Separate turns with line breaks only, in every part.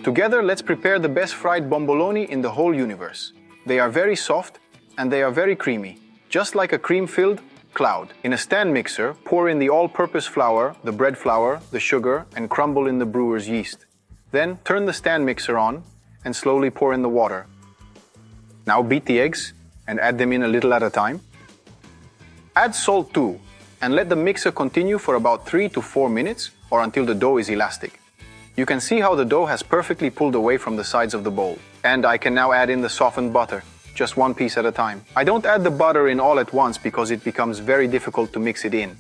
Together, let's prepare the best fried bomboloni in the whole universe. They are very soft and they are very creamy, just like a cream-filled cloud. In a stand mixer, pour in the all-purpose flour, the bread flour, the sugar, and crumble in the brewer's yeast. Then, turn the stand mixer on and slowly pour in the water. Now beat the eggs and add them in a little at a time. Add salt too, and let the mixer continue for about 3 to 4 minutes or until the dough is elastic. You can see how the dough has perfectly pulled away from the sides of the bowl. And I can now add in the softened butter, just one piece at a time. I don't add the butter in all at once because it becomes very difficult to mix it in.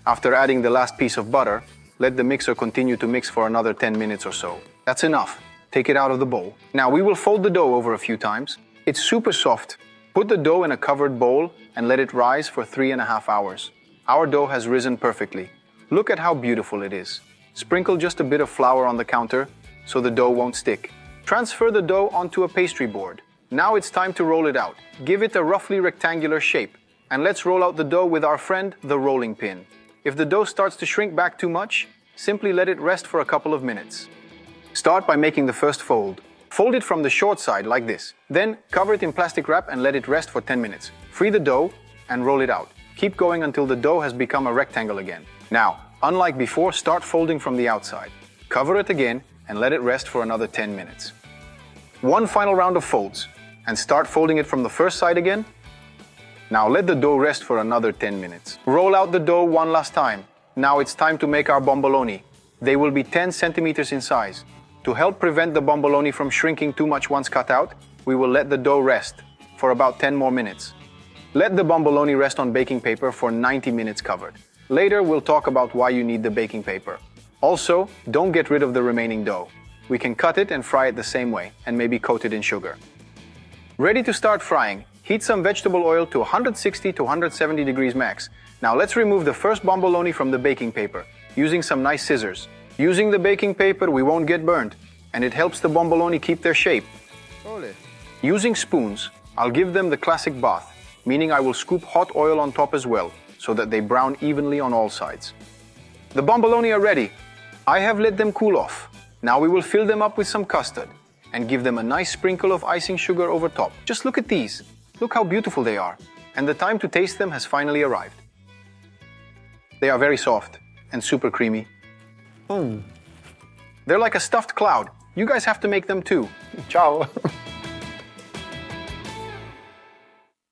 After adding the last piece of butter, let the mixer continue to mix for another 10 minutes or so. That's enough. Take it out of the bowl. Now we will fold the dough over a few times. It's super soft. Put the dough in a covered bowl and let it rise for 3.5 hours. Our dough has risen perfectly. Look at how beautiful it is. Sprinkle just a bit of flour on the counter so the dough won't stick. Transfer the dough onto a pastry board. Now it's time to roll it out. Give it a roughly rectangular shape. And let's roll out the dough with our friend, the rolling pin. If the dough starts to shrink back too much, simply let it rest for a couple of minutes. Start by making the first fold. Fold it from the short side like this. Then cover it in plastic wrap and let it rest for 10 minutes. Free the dough and roll it out. Keep going until the dough has become a rectangle again. Now, unlike before, start folding from the outside. Cover it again and let it rest for another 10 minutes. One final round of folds and start folding it from the first side again. Now let the dough rest for another 10 minutes. Roll out the dough one last time. Now it's time to make our bomboloni. They will be 10 centimeters in size. To help prevent the bomboloni from shrinking too much once cut out, we will let the dough rest for about 10 more minutes. Let the bomboloni rest on baking paper for 90 minutes covered. Later, we'll talk about why you need the baking paper. Also, don't get rid of the remaining dough. We can cut it and fry it the same way, and maybe coat it in sugar. Ready to start frying, heat some vegetable oil to 160 to 170 degrees max. Now let's remove the first bomboloni from the baking paper, using some nice scissors. Using the baking paper, we won't get burnt, and it helps the bomboloni keep their shape.
Ole.
Using spoons, I'll give them the classic bath, meaning I will scoop hot oil on top as well, so that they brown evenly on all sides. The bomboloni are ready. I have let them cool off. Now we will fill them up with some custard and give them a nice sprinkle of icing sugar over top. Just look at these. Look how beautiful they are. And the time to taste them has finally arrived. They are very soft and super creamy. They're like a stuffed cloud. You guys have to make them too.
Ciao.